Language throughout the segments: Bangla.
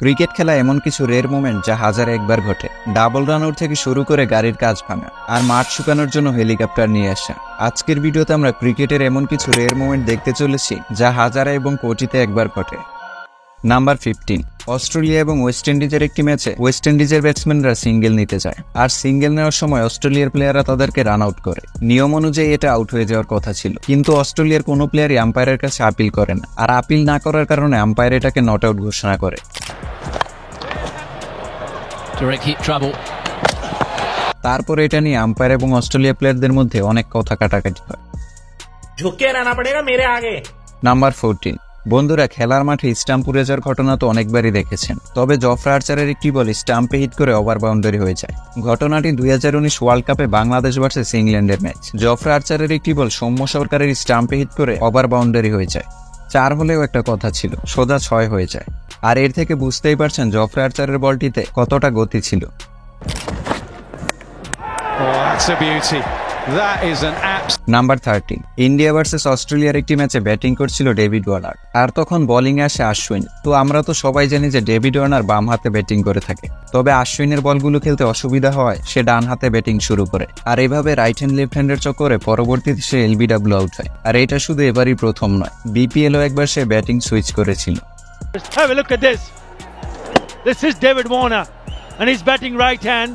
ক্রিকেট খেলা এমন কিছু রেয়ার মোমেন্ট যা হাজারে একবার ঘটে। ডাবল রান আউট থেকে শুরু করে গাড়ির কাজ ভাঙা আর মাঠ শুকানোর জন্য হেলিকপ্টার নিয়ে আসা। আজকের ভিডিওতে আমরা ক্রিকেটের এমন কিছু রেয়ার মোমেন্ট দেখতে চলেছি যা হাজারে এবং কোটিতে একবার ঘটে। নাম্বার 15, অস্ট্রেলিয়া এবং ওয়েস্ট ইন্ডিজের একটি ম্যাচে ওয়েস্ট ইন্ডিজের ব্যাটসম্যানরা সিঙ্গেল নিতে যায়, আর সিঙ্গেল নেওয়ার সময় অস্ট্রেলিয়ার প্লেয়াররা তাদেরকে রান আউট করে। নিয়ম অনুযায়ী এটা আউট হয়ে যাওয়ার কথা ছিল, কিন্তু অস্ট্রেলিয়ার কোনো প্লেয়ারই আম্পায়ারের কাছে আপিল করে না, আর আপিল না করার কারণে আম্পায়ার এটাকে নট আউট ঘোষণা করে। তারপর এটা নিয়ে আম্পায়ার এবং অস্ট্রেলিয়া প্লেয়ারদের মধ্যে অনেক কথা কাটাকাটি হয়। নাম্বার 14, বন্ধুরা, খেলার মাঠে স্টাম্প উড়ে যাওয়ার ঘটনা তো অনেকবারই দেখেছেন, তবে জফরা আর্চারের একটি বল স্টাম্পে হিট করে ওভার বাউন্ডারি হয়ে যায়। ঘটনাটি 2019 ওয়ার্ল্ড কাপে বাংলাদেশ ভার্সেস ইংল্যান্ডের ম্যাচ। জফরা আর্চারের একটি বল সৌম্য সরকারের স্টাম্পে হিট করে ওভার বাউন্ডারি হয়ে যায়। 4 হলেও একটা কথা ছিল, সোজা 6 হয়ে যায়। আর এর থেকে বুঝতেই পারছেন জফরা আর্চারের বলটিতে কতটা গতি ছিল। নাম্বার 13, ইন্ডিয়া ভার্সেস অস্ট্রেলিয়ার একটি ম্যাচে ব্যাটিং করছিল ডেভিড ওয়ার্নার, আর তখন বোলিং এ আসে আশ্বিন। তো আমরা তো সবাই জানি যে ডেভিড ওয়ার্নার বাম হাতে ব্যাটিং করে থাকে, তবে আশ্বিনের বলগুলো খেলতে অসুবিধা হওয়ায় সে ডান হাতে ব্যাটিং শুরু করে, আর এভাবে রাইট হ্যান্ড লেফট হ্যান্ডের চক্করে পরবর্তীতে সে এলবিডব্লিউ আউট হয়। আর এটা শুধু এবারই প্রথম নয়, বিপিএলও একবার সে ব্যাটিং সুইচ করেছিল। Have a look at this. This is David Warner and he's batting right hand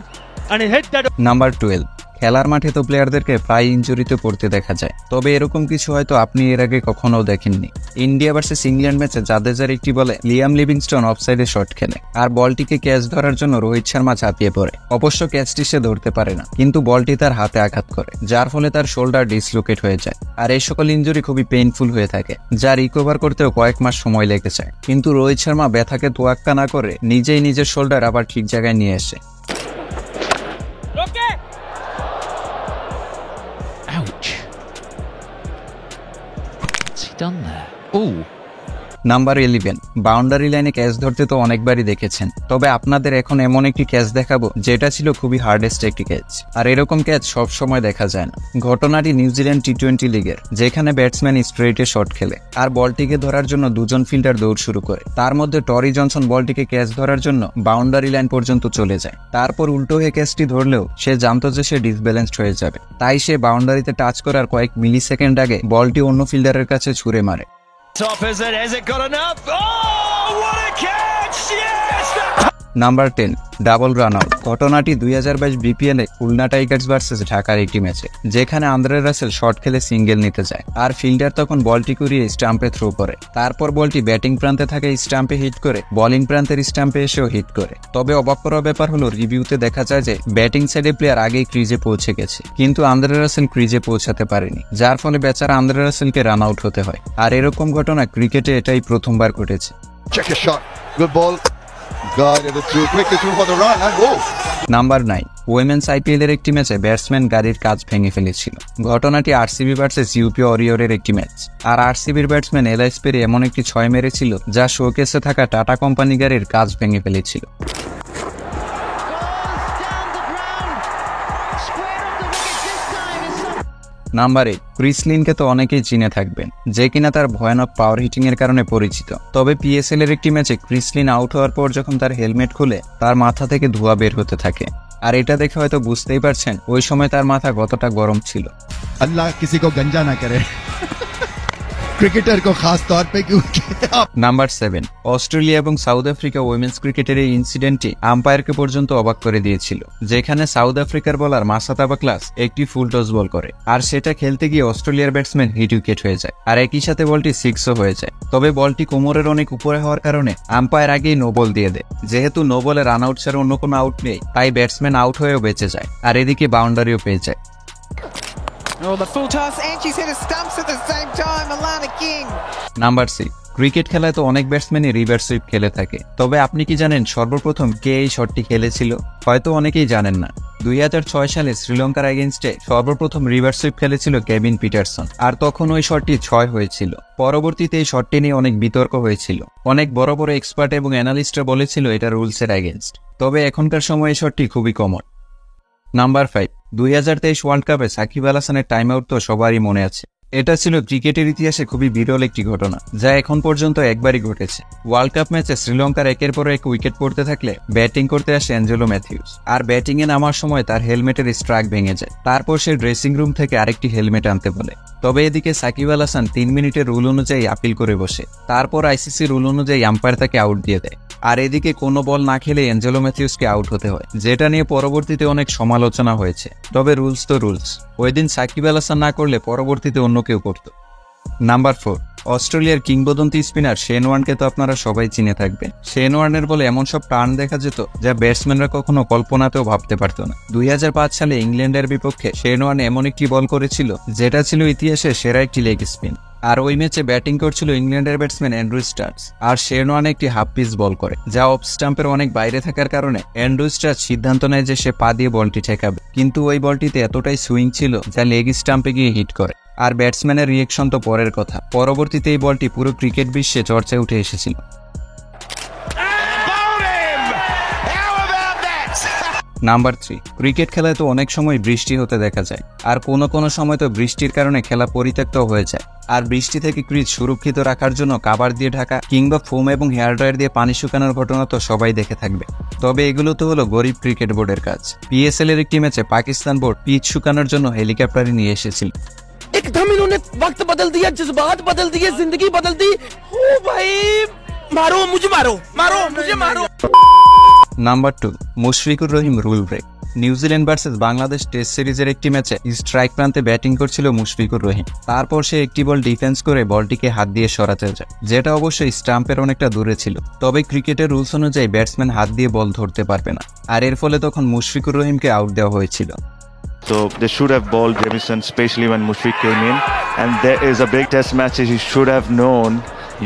and he hit that. Number 12, খেলার মাঠে তো প্লেয়ারদেরকে প্রায় ইনজুরিতে পড়তে দেখা যায়, তবে এরকম কিছু হয়তো আপনি এর আগে কখনো দেখেননি। ইন্ডিয়া ভার্সেস ইংল্যান্ড ম্যাচে জাদেজার একটি বলে লিয়াম লিভিংস্টোন অফসাইডে শট খেলে, আর বলটিকে ক্যাচ ধরার জন্য রোহিত শর্মা ঝাঁপিয়ে পড়ে। অবশ্য ক্যাচটি সে ধরতে পারে না, কিন্তু বলটি তার হাতে আঘাত করে, যার ফলে তার শোল্ডার ডিসলোকেট হয়ে যায়। আর এই সকল ইনজুরি খুবই পেইনফুল হয়ে থাকে, যা রিকভার করতেও কয়েক মাস সময় লেগে যায়। কিন্তু রোহিত শর্মা ব্যথাকে তোয়াক্কা না করে নিজেই নিজের শোল্ডার আবার ঠিক জায়গায় নিয়ে আসে। নাম্বার 11, বাউন্ডারি লাইনে ক্যাচ ধরতে তো অনেকবারই দেখেছেন, তবে আপনাদের এখন এমন একটি ক্যাচ দেখাবো যেটা ছিল খুবই হার্ডেস্ট একটি ক্যাচ, আর এরকম ক্যাচ সব সময় দেখা যায় না। ঘটনাটি নিউজিল্যান্ড টি-20 লিগের, যেখানে ব্যাটসম্যান স্ট্রেইটে শট খেলে আর বলটিকে ধরার জন্য দুজন ফিল্ডার দৌড় শুরু করে। তার মধ্যে টরি জনসন বলটিকে ক্যাচ ধরার জন্য বাউন্ডারি লাইন পর্যন্ত চলে যায়। তারপর উল্টো হয়ে ক্যাচটি ধরলেও সে জানতো যে সে ডিসব্যালেন্সড হয়ে যাবে, তাই সে বাউন্ডারিতে টাচ করার কয়েক মিলি সেকেন্ড আগে বলটি অন্য ফিল্ডারের কাছে ছুঁড়ে মারে। Number 10, double run out. ঘটনাটি 2022 বিপিএলে খুলনা টাইগার্স ভার্সেস ঢাকার একটি ম্যাচে, যেখানে আন্দ্রে রাসেল শট খেলে সিঙ্গেল নিতে যায়, আর ফিল্ডার তখন বলটি কুড়িয়ে স্টাম্পে থ্রো করে। তারপর বলটি ব্যাটিং প্রান্তে থাকে স্টাম্পে হিট করে বোলিং প্রান্তের স্টাম্পে এসেও হিট করে। তবে অবাক করার ব্যাপার হলো রিভিউতে দেখা যায় যে ব্যাটিং সাইডে প্লেয়ার আগেই ক্রিজে পৌঁছে গেছে, কিন্তু আন্দ্রে রাসেল ক্রিজে পৌঁছাতে পারেনি, যার ফলে বেচারা আন্দ্রে রাসেলকে রান আউট হতে হয়। আর এরকম ঘটনা ক্রিকেটে এটাই প্রথমবার ঘটেছে। নাম্বার 9, উইমেন্স আইপিএল এর একটি ম্যাচে ব্যাটসম্যান গাড়ির কাজ ভেঙে ফেলেছিল। ঘটনাটি আরসিবি ভার্সেস ইউপি ওয়ারিয়রের একটি ম্যাচ, আর আরসিবির ব্যাটসম্যান এলআইস পেরি এমন একটি 6 মেরেছিল যা শোকেসে থাকা টাটা কোম্পানি গাড়ির কাজ ভেঙে ফেলেছিল। নাম্বার 8, ক্রিস লিনকে তো অনেকেই চিনে থাকবেন, যে কিনা তার ভয়ানক পাওয়ার হিটিং এর কারণে পরিচিত। তবে পিএসএল এর একটি ম্যাচে ক্রিস লিন আউট হওয়ার পর যখন তার হেলমেট খুলে তার মাথা থেকে ধোঁয়া বের হতে থাকে, আর এটা দেখে হয়তো বুঝতেই পারছেন ওই সময় তার মাথা কতটা গরম ছিল। আল্লাহ কিসি কো গঞ্জা না করে ক্রিকেটার কো খাস তৌর পে ক্যোंकि। নাম্বার 7, অস্ট্রেলিয়া এবং সাউথ আফ্রিকা উইমেন্স ক্রিকেটের এই ইনসিডেন্টটি আম্পায়ারকে পর্যন্ত অবাক করে দিয়েছিল, যেখানে সাউথ আফ্রিকার বোলার মাসাতাবা ক্লাস একটি ফুল টস বল করে, আর সেটা খেলতে গিয়ে অস্ট্রেলিয়ার ব্যাটসম্যান হিট উইকেট হয়ে যায়, আর একই সাথে বলটি 6ও হয়ে যায়। তবে বলটি কোমরের অনেক উপরে হওয়ার কারণে আম্পায়ার আগেই নো বল দিয়ে দেয়। যেহেতু নো বলে রান আউট ছাড়া অন্য কোনো আউট নেই, তাই ব্যাটসম্যান আউট হয়েও বেঁচে যায়, আর এদিকে বাউন্ডারিও পেয়ে যায়। নাম্বার 6, ক্রিকেট খেলায় তো অনেক ব্যাটসম্যানই রিভার্স সুইপ খেলে থাকে, তবে আপনি কি জানেন সর্বপ্রথম কে এই শটটি খেলেছিল? হয়তো অনেকেই জানেন না। 2006 সালে শ্রীলঙ্কার এগেইনস্টে সর্বপ্রথম রিভার্স সুইপ খেলেছিল কেভিন পিটারসন, আর তখন ওই শটটি 6 হয়েছিল। পরবর্তীতে এই শটটি নিয়ে অনেক বিতর্ক হয়েছিল, অনেক বড় বড় এক্সপার্ট এবং অ্যানালিস্টরা বলেছিল এটা রুলসের এগেইনস্ট, তবে এখনকার সময় এই শটটি খুবই কমন। নাম্বার 5, 2023 ওয়ার্ল্ড কাপে সাকিব আল হাসানের টাইম আউট তো সবারই মনে আছে, এটা ছিল ক্রিকেটের ইতিহাসে খুবই বিরল একটি ঘটনা, যা এখন পর্যন্ত একবারই ঘটেছে। ওয়ার্ল্ড কাপ ম্যাচে শ্রীলঙ্কার একের পর এক উইকেট পড়তে থাকলে ব্যাটিং করতে আসে অ্যাঞ্জেলো ম্যাথিউস। আর ব্যাটিং এ নামার সময় তার হেলমেটের স্ট্রাক ভেঙে যায়। তারপর সে ড্রেসিং রুম থেকে আরেকটি হেলমেট আনতে বলে। তবে এদিকে সাকিব আল হাসান 3 মিনিটের রুল অনুযায়ী আপিল করে বসে। তারপর আইসিসি রুল অনুযায়ী আম্পায়ার তাকে আউট দিয়ে দেয়। আর এদিকে কোনো বল না খেলে অ্যাঞ্জেলো ম্যাথিউসকে আউট হতে হয়, যেটা নিয়ে পরবর্তীতে অনেক সমালোচনা হয়েছে। তবে রুলস তো রুলস, ওই দিন সাকিব আল হাসান না করলে পরবর্তীতে অন্য কেউ করত। নাম্বার 4, অস্ট্রেলিয়ার কিংবদন্তি স্পিনার শেন ওয়ার্নকে তো আপনারা সবাই চিনে থাকবেন। শেন ওয়ার্নের বলে এমন সব টার্ন দেখা যেত যা ব্যাটসম্যানরা কখনো কল্পনাতেও ভাবতে পারত না। 2005 সালে ইংল্যান্ডের বিপক্ষে শেন ওয়ার্ন এমন একটি বল করেছিল যেটা ছিল ইতিহাসের সেরা একটি লেগ স্পিন। আর ওই ম্যাচে ব্যাটিং করছিল ইংল্যান্ডের ব্যাটসম্যান অ্যান্ড্রু স্টার্স। আর শেন ওয়ার্ন একটি হাফ পিচ বল করে, যা অফ স্টাম্পের অনেক বাইরে থাকার কারণে অ্যান্ড্রু স্টার্স সিদ্ধান্ত নেয় যে সে পা দিয়ে বলটি ঠেকাবে। কিন্তু ওই বলটিতে এতটাই সুইং ছিল যা লেগ স্টাম্পে গিয়ে হিট করে। আর ব্যাটসম্যানের রিয়েকশন তো পরের কথা, পরবর্তীতে এই বলটি পুরো ক্রিকেট বিশ্বে চর্চায় উঠে এসেছিল। নাম্বার 3, ক্রিকেট খেলায় তো অনেক সময় বৃষ্টি হতে দেখা যায়। আর কোনো সময় তো বৃষ্টির কারণে খেলা পরিত্যক্ত হয়ে যায়। আর বৃষ্টি থেকে ক্রিজ সুরক্ষিত রাখার জন্য কাভার দিয়ে ঢাকা কিংবা ফোম এবং হেয়ার ড্রায়ার দিয়ে পানি শুকানোর ঘটনা তো সবাই দেখে থাকবে। তবে এগুলো তো হলো গরিব ক্রিকেট বোর্ডের কাজ। পিএসএল এর একটি ম্যাচে পাকিস্তান বোর্ড পিচ শুকানোর জন্য হেলিকপ্টারে নিয়ে এসেছিল। एकदम इन्होंने वक्त बदल दिया, जज्बात बदल दिए, जिंदगी बदल दी। ओ भाई मारो मुझे, मारो मारो मुझे, मारो। Number 2, Mushfiqur Rahim rule break. New Zealand versus Bangladesh test সিরিজের একটি ম্যাচে স্ট্রাইক প্রান্তে ব্যাটিং করছিল মুশফিকুর রহিম। তারপর সে একটি বল ডিফেন্স করে বলটিকে হাত দিয়ে সরাতে যায়, যেটা অবশ্যই স্টাম্পের অনেকটা দূরে ছিল। তবে ক্রিকেটের রুলস অনুযায়ী ব্যাটসম্যান হাত দিয়ে বল ধরতে পারবে না। আর এর ফলে তখন মুশফিকুর রহিমকে আউট দেওয়া হয়েছিল। So they should have bowled Jamieson, especially when Mushfiq came in. And there is a big test match. He should have known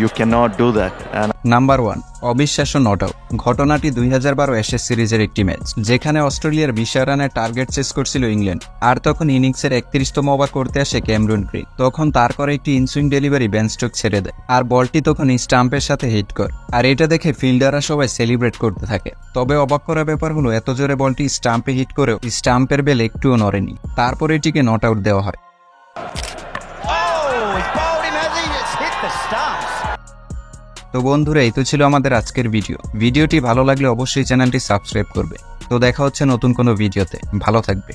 you cannot do that. And number 1, অবিশ্বাস্য নট আউট। ঘটনাটি 2012 অ্যাশেজ সিরিজের একটি ম্যাচ, যেখানে অস্ট্রেলিয়ার 20 রানের টার্গেট চেস করছিল ইংল্যান্ড। আর তখন ইনিংসের 31তম ওভার করতে আসে ক্যামেরন গ্রিন। তখন তার করে একটি ইনসুইং ডেলিভারি বেন স্টোক ছেড়ে দেয়, আর বলটি তখন স্টাম্পের সাথে হিট করে। আর এটা দেখে ফিল্ডাররা সবাই সেলিব্রেট করতে থাকে। তবে অবাক করা ব্যাপার হলো, এত জোরে বলটি স্টাম্পে হিট করেও স্টাম্পের বেল একটুও নড়েনি। তারপর এটিকে নট আউট দেওয়া হয়। তো বন্ধুরা, এই তো ছিল আমাদের আজকের ভিডিওটি ভালো লাগলে অবশ্যই চ্যানেলটি সাবস্ক্রাইব করবে। তো দেখা হচ্ছে নতুন কোনো ভিডিওতে। ভালো থাকবে।